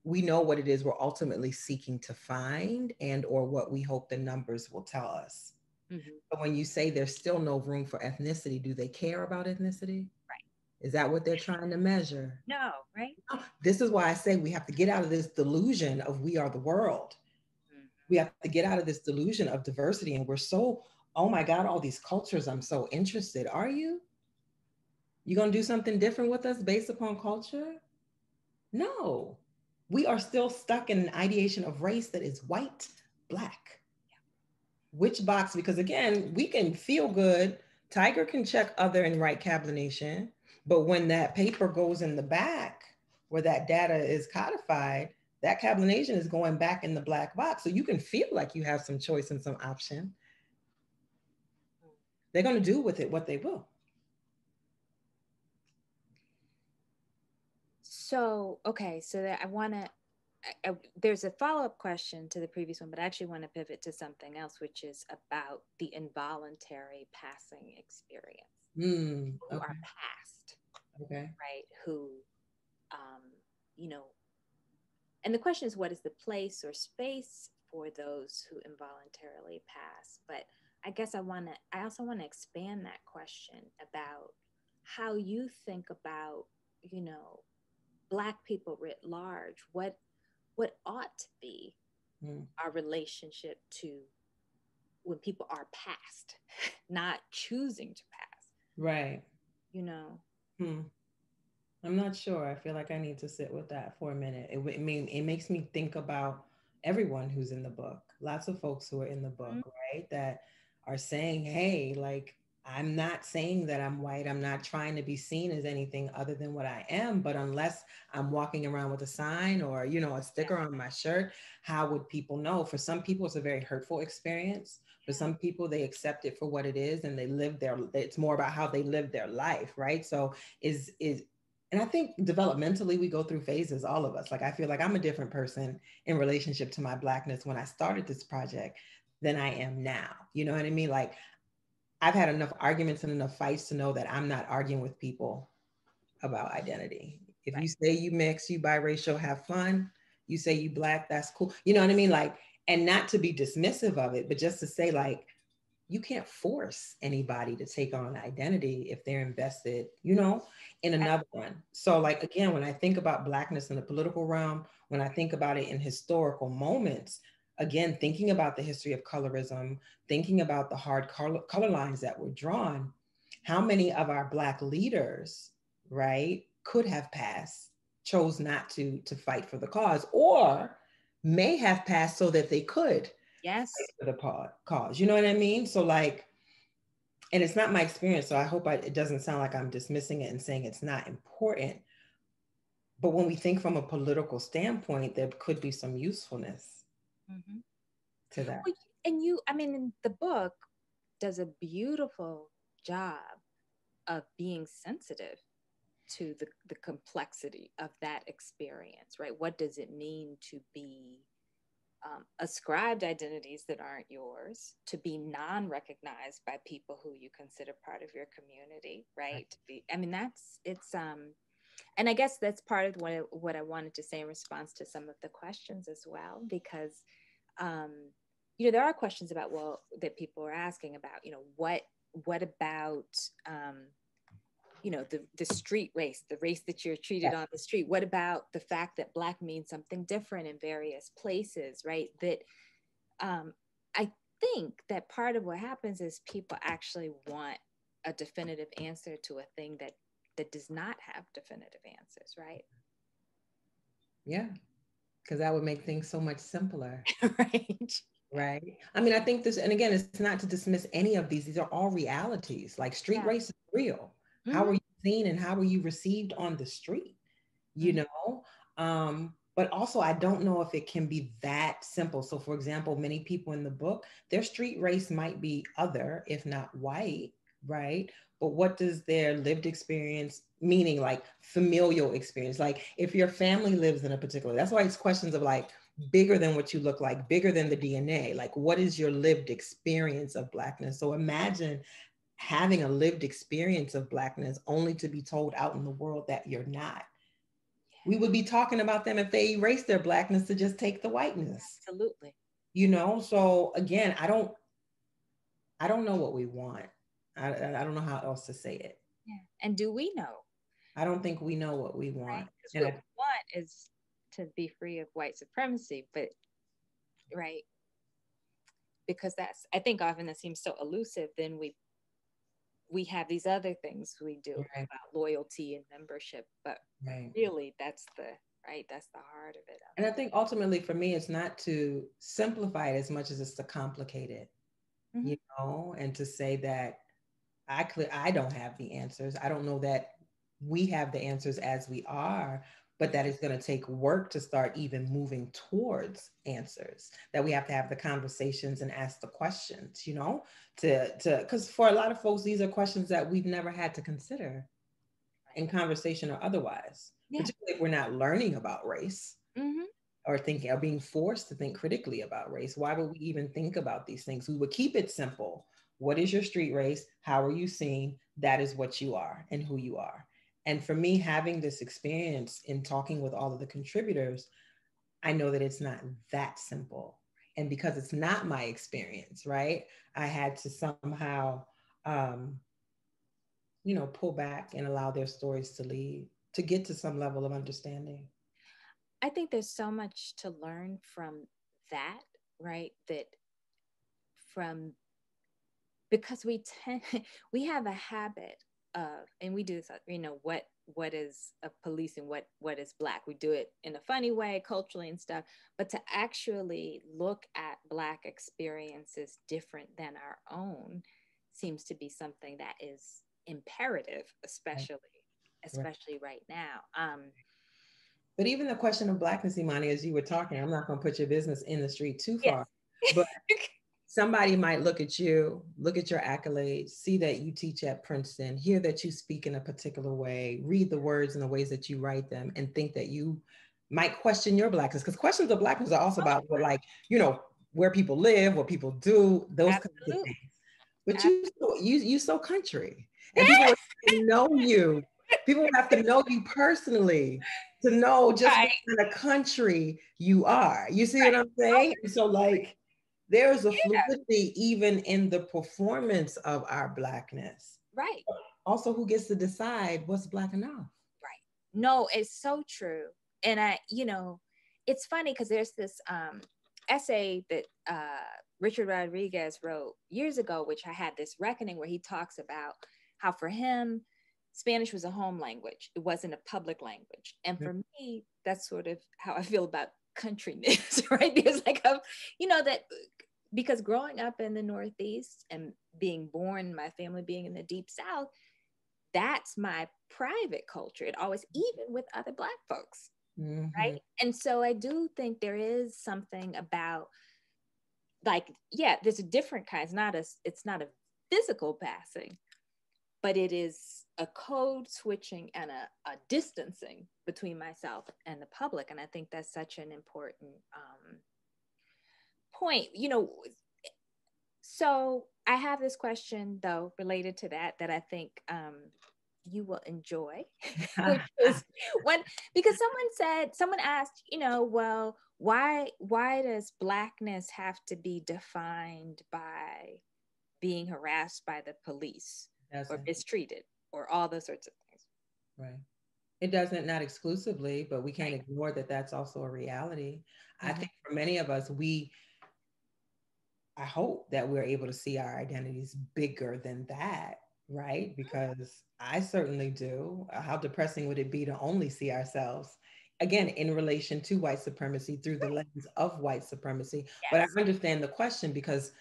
we know what it is we're ultimately seeking to find, and or what we hope the numbers will tell us. Mm-hmm. But when you say there's still no room for ethnicity, do they care about ethnicity? Right. Is that what they're trying to measure? No, right? This is why I say we have to get out of this delusion of we are the world. Mm-hmm. We have to get out of this delusion of diversity. And we're so, oh my God, all these cultures, I'm so interested. Are you? You gonna do something different with us based upon culture? No. We are still stuck in an ideation of race that is white, Black. Which box? Because again, we can feel good. Tiger can check other and right cablination. But when that paper goes in the back where that data is codified, that cablination is going back in the black box. So you can feel like you have some choice and some option. They're going to do with it what they will. So, okay, so that I want to, there's a follow-up question to the previous one, but I actually want to pivot to something else, which is about the involuntary passing experience. Who Okay. are passed, Okay. right? Who, you know, and the question is, what is the place or space for those who involuntarily pass? But I guess I also want to expand that question about how you think about, you know, Black people writ large. What ought to be our relationship to when people are passed, not choosing to pass? Right. You know. I'm not sure. I feel like I need to sit with that for a minute. It makes me think about everyone who's in the book. Lots of folks who are in the book, right? That are saying, hey, like, I'm not saying that I'm white. I'm not trying to be seen as anything other than what I am. But unless I'm walking around with a sign or, you know, a sticker on my shirt, how would people know? For some people, it's a very hurtful experience. For some people, they accept it for what it is and they live it's more about how they live their life, right? So and I think developmentally, we go through phases, all of us. Like, I feel like I'm a different person in relationship to my Blackness when I started this project than I am now. You know what I mean? Like, I've had enough arguments and enough fights to know that I'm not arguing with people about identity. If you say you mix, you biracial, have fun. You say you Black, that's cool. You know what I mean? Like, and not to be dismissive of it, but just to say, like, you can't force anybody to take on an identity if they're invested, you know, in another one. So, like, again, when I think about Blackness in the political realm, when I think about it in historical moments, again, thinking about the history of colorism, thinking about the hard color lines that were drawn, how many of our Black leaders, right, could have passed, chose not to fight for the cause, or may have passed so that they could for the cause. You know what I mean? So, like, and it's not my experience, so I hope it doesn't sound like I'm dismissing it and saying it's not important. But when we think from a political standpoint, there could be some usefulness to that. And I mean, the book does a beautiful job of being sensitive to the complexity of that experience, right? What does it mean to be ascribed identities that aren't yours, to be non-recognized by people who you consider part of your community, right? To be, I mean, and I guess that's part of what I wanted to say in response to some of the questions as well, because there are questions about, well, that people are asking about, what about the street race, the race that you're treated on the street? What about the fact that Black means something different in various places, right? That I think that part of what happens is people actually want a definitive answer to a thing that does not have definitive answers, right? Yeah, because that would make things so much simpler. Right. Right. I mean, I think this, and again, it's not to dismiss any of these. These are all realities. Like street race is real. Mm-hmm. How were you seen and how were you received on the street? You know? But also I don't know if it can be that simple. So for example, many people in the book, their street race might be other, if not white, right? But what does their lived experience, meaning like familial experience, like if your family lives in a particular, that's why it's questions of like bigger than what you look like, bigger than the DNA, like what is your lived experience of Blackness? So imagine having a lived experience of Blackness only to be told out in the world that you're not. We would be talking about them if they erased their Blackness to just take the whiteness. Absolutely. So again, I don't know what we want. I don't know how else to say it. Yeah. And do we know? I don't think we know what we want. Right? Because what we want is to be free of white supremacy, but right. Because I think often that seems so elusive, then we have these other things we do about loyalty and membership, but really that's the heart of it. And I think ultimately for me, it's not to simplify it as much as it's to complicate it, and to say that I don't have the answers. I don't know that we have the answers as we are, but that it's going to take work to start even moving towards answers, that we have to have the conversations and ask the questions, because for a lot of folks, these are questions that we've never had to consider in conversation or otherwise, particularly if we're not learning about race or thinking or being forced to think critically about race. Why would we even think about these things? We would keep it simple. What is your street race? How are you seen? That is what you are and who you are. And for me, having this experience in talking with all of the contributors, I know that it's not that simple. And because it's not my experience, right? I had to somehow, pull back and allow their stories to lead, to get to some level of understanding. I think there's so much to learn from that, right? Because we have a habit of, and we do this, what is a police and what is Black. We do it in a funny way, culturally and stuff, but to actually look at Black experiences different than our own seems to be something that is imperative, especially right now. But even the question of Blackness, Imani, as you were talking, I'm not going to put your business in the street too far, but somebody might look at your accolades, see that you teach at Princeton, hear that you speak in a particular way, read the words in the ways that you write them, and think that you might question your Blackness. Because questions of Blackness are also about where people live, what people do, those kinds of things. But you so country, and people have to know you. People have to know you personally to know just what kind of country you are. You see what I'm saying? So like, there's a fluidity even in the performance of our Blackness. Right. Also, who gets to decide what's Black enough? Right. No, it's so true. And it's funny because there's this essay that Richard Rodriguez wrote years ago, which I had this reckoning where he talks about how for him, Spanish was a home language. It wasn't a public language. And for me, that's sort of how I feel about countryness, right? There's like that because growing up in the Northeast and being born, my family being in the Deep South, that's my private culture. It always, even with other Black folks, right? And so I do think there is something about like, yeah, there's a different kind. It's not a physical passing, but it is a code switching and a distancing between myself and the public. And I think that's such an important point, so I have this question though related to that I think you will enjoy, which is when, because someone asked, well, why does Blackness have to be defined by being harassed by the police or mistreated or all those sorts of things? Right. It doesn't, not exclusively, but we can't ignore that that's also a reality. I think for many of us, I hope that we're able to see our identities bigger than that, right? Because I certainly do. How depressing would it be to only see ourselves, again, in relation to white supremacy through the lens of white supremacy? Yes. But I understand the question because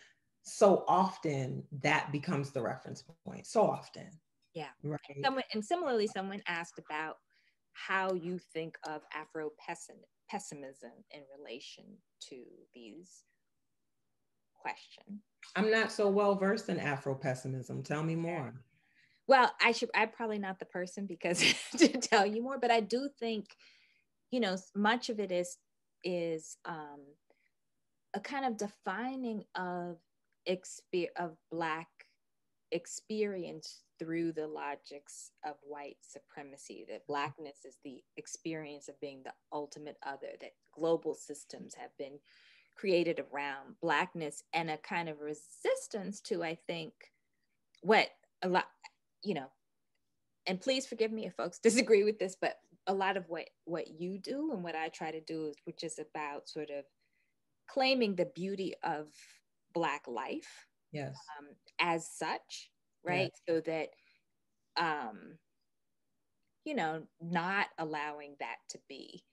so often that becomes the reference point. So often. Yeah. Right. Similarly, someone asked about how you think of Afro-pessimism in relation to these questions. I'm not so well versed in Afro-pessimism. Tell me more. Well, I'm probably not the person because to tell you more, but I do think, much of it is a kind of defining of Black experience through the logics of white supremacy, that Blackness is the experience of being the ultimate other, that global systems have been created around Blackness, and a kind of resistance to, I think, what a lot, and please forgive me if folks disagree with this, but a lot of what you do and what I try to do, which is about sort of claiming the beauty of Black life, yes, as such, right? Yes. So that, not allowing that to be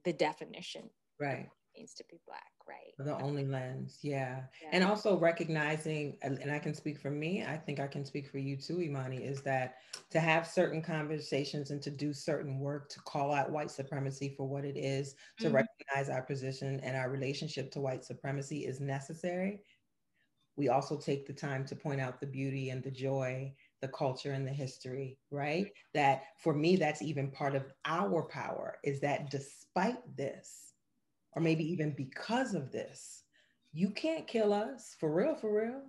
the definition, right? Of what it means to be Black, right? The only lens, yeah. And also recognizing, and I can speak for me, I think I can speak for you too, Imani, is that to have certain conversations and to do certain work to call out white supremacy for what it is, to recognize our position and our relationship to white supremacy is necessary. We also take the time to point out the beauty and the joy, the culture and the history, right? That for me, that's even part of our power, is that despite this, or maybe even because of this, you can't kill us, for real, for real.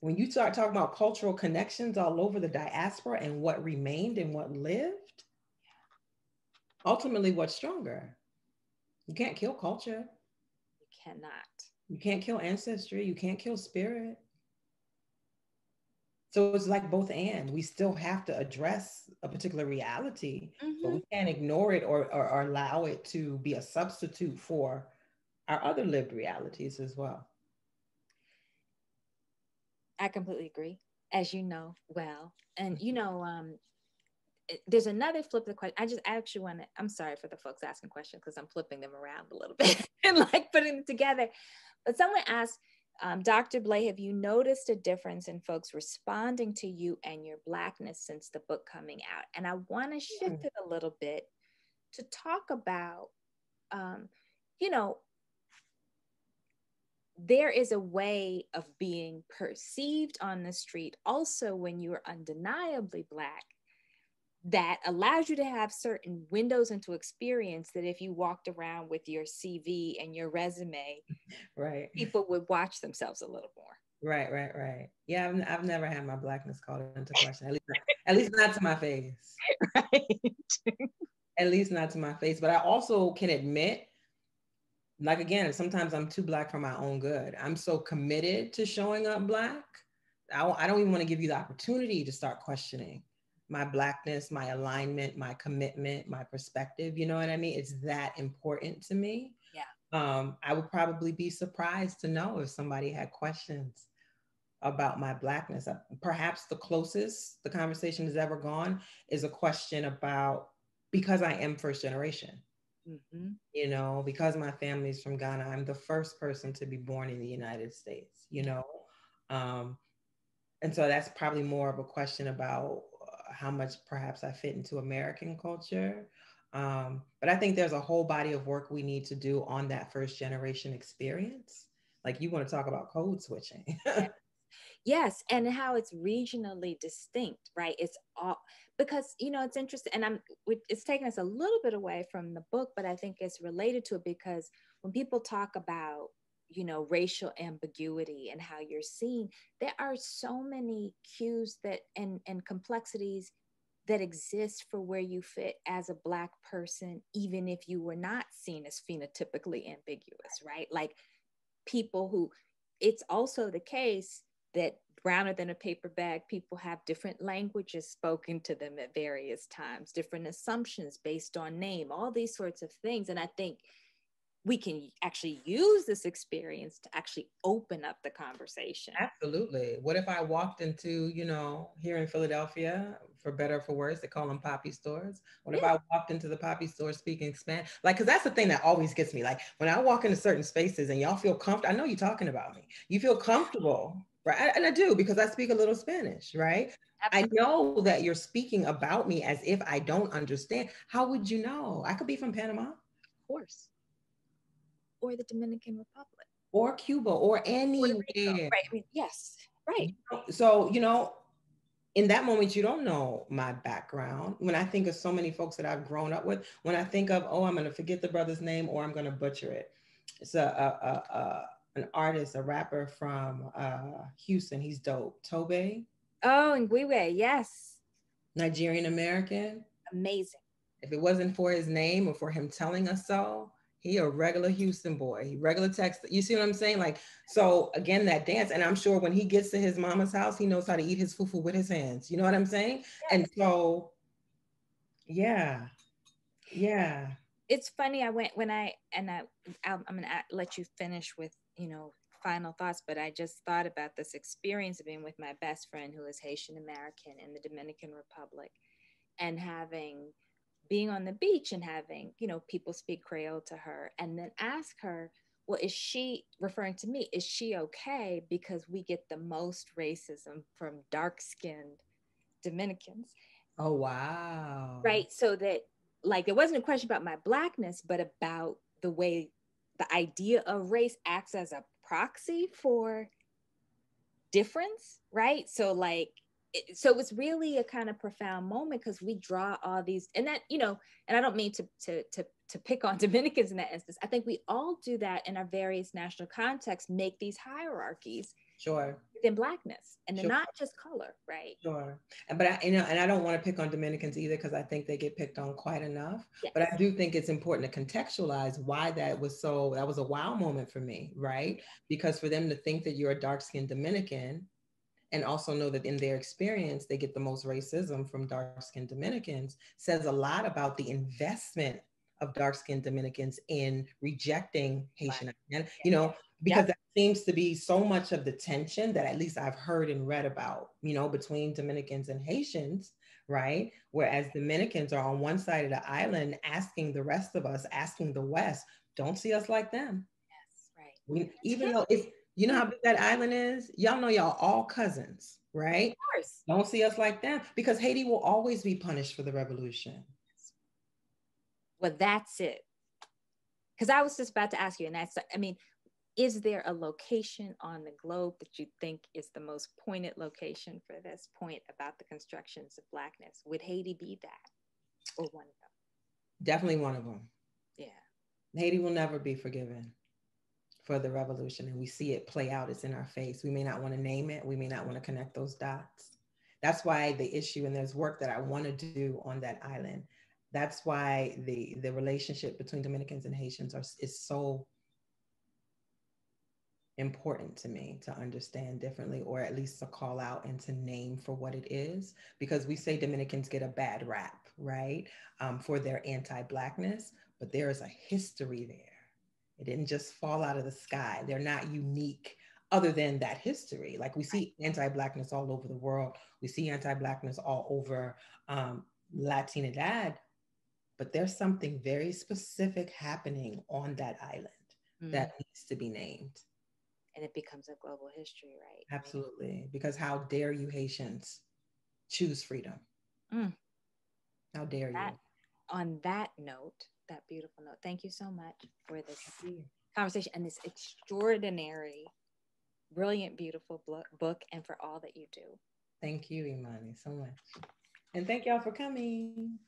When you start talking about cultural connections all over the diaspora and what remained and what lived, ultimately what's stronger? You can't kill culture. You cannot. You can't kill ancestry. You can't kill spirit. So it's like both and. We still have to address a particular reality, but we can't ignore it or allow it to be a substitute for our other lived realities as well. I completely agree, as you know well. And there's another flip of the question. I actually want to, I'm sorry for the folks asking questions because I'm flipping them around a little bit and like putting them together. But someone asked, Dr. Blay, have you noticed a difference in folks responding to you and your Blackness since the book coming out? And I want to shift it a little bit to talk about, there is a way of being perceived on the street also when you are undeniably Black that allows you to have certain windows into experience that if you walked around with your CV and your resume, right, people would watch themselves a little more. Right. Yeah, I've never had my Blackness called into question, at least not to my face. Right. At least not to my face. But I also can admit, like, again, sometimes I'm too Black for my own good. I'm so committed to showing up Black. I don't even want to give you the opportunity to start questioning my Blackness, my alignment, my commitment, my perspective. You know what I mean? It's that important to me. Yeah. I would probably be surprised to know if somebody had questions about my Blackness. Perhaps the closest the conversation has ever gone is a question about, because I am first generation. Because my family's from Ghana, I'm the first person to be born in the United States, and so that's probably more of a question about how much perhaps I fit into American culture. But I think there's a whole body of work we need to do on that first generation experience. Like, you want to talk about code switching. Yes, and how it's regionally distinct, right? It's all because it's interesting, and it's taking us a little bit away from the book, but I think it's related to it because when people talk about racial ambiguity and how you're seen, there are so many cues that and complexities that exist for where you fit as a Black person, even if you were not seen as phenotypically ambiguous, right? Like people who, it's also the case that browner than a paper bag people have different languages spoken to them at various times, different assumptions based on name, all these sorts of things. And I think we can actually use this experience to actually open up the conversation. Absolutely. What if I walked into, here in Philadelphia, for better or for worse, they call them poppy stores. What if I walked into the poppy store speaking Spanish? Like, because that's the thing that always gets me. Like, when I walk into certain spaces and y'all feel comfortable, I know you're talking about me. You feel comfortable, right? And I do, because I speak a little Spanish, right? Absolutely. I know that you're speaking about me as if I don't understand. How would you know? I could be from Panama. Of course. Or the Dominican Republic. Or Cuba, or anywhere. Right. I mean, yes. Right. So, in that moment, you don't know my background. When I think of so many folks that I've grown up with, when I think of, I'm going to forget the brother's name or I'm going to butcher it. It's an artist, a rapper from Houston. He's dope. Tobe. Oh, Ngwiwe, yes. Nigerian American. Amazing. If it wasn't for his name or for him telling us so, he a regular Houston boy. He regular Texas. You see what I'm saying? Like, so again, that dance. And I'm sure when he gets to his mama's house, he knows how to eat his fufu with his hands. You know what I'm saying? Yes. And so, yeah. It's funny. I'm gonna let you finish with, final thoughts, but I just thought about this experience of being with my best friend who is Haitian American in the Dominican Republic, and being on the beach and having, people speak Creole to her, and then ask her, well, is she, referring to me, is she okay? Because we get the most racism from dark-skinned Dominicans. Oh, wow. Right. So that, like, there wasn't a question about my Blackness, but about the way the idea of race acts as a proxy for difference. Right. So like, so it was really a kind of profound moment because we draw all these, and that, and I don't mean to pick on Dominicans in that instance. I think we all do that in our various national contexts, make these hierarchies. Sure. Within Blackness, and they're not just color, right? Sure. But I don't want to pick on Dominicans either, because I think they get picked on quite enough. Yes. But I do think it's important to contextualize why that was a wow moment for me, right? Because for them to think that you're a dark-skinned Dominican and also know that in their experience, they get the most racism from dark-skinned Dominicans says a lot about the investment of dark-skinned Dominicans in rejecting Haitian identity, because that seems to be so much of the tension that at least I've heard and read about, between Dominicans and Haitians, right? Whereas Dominicans are on one side of the island asking the rest of us, asking the West, don't see us like them. Yes, right. Even though it's, you know how big that island is? Y'all know y'all all cousins, right? Of course. Don't see us like them, because Haiti will always be punished for the revolution. Well, that's it. Because I was just about to ask you, and is there a location on the globe that you think is the most pointed location for this point about the constructions of Blackness? Would Haiti be that, or one of them? Definitely one of them. Yeah. Haiti will never be forgiven for the revolution, and we see it play out. It's in our face. We may not want to name it. We may not want to connect those dots. That's why the issue, and there's work that I want to do on that island. That's why the relationship between Dominicans and Haitians is so important to me to understand differently, or at least to call out and to name for what it is, because we say Dominicans get a bad rap, right? For their anti-Blackness, but there is a history there. It didn't just fall out of the sky. They're not unique other than that history. Like, we see anti-Blackness all over the world. We see anti-Blackness all over Latinidad, but there's something very specific happening on that island that needs to be named. And it becomes a global history, right? Absolutely. Because how dare you Haitians choose freedom? How dare you? on that note, that beautiful note, thank you so much for this conversation and this extraordinary, brilliant, beautiful book, and for all that you do. Thank you, Imani, so much. And thank y'all for coming.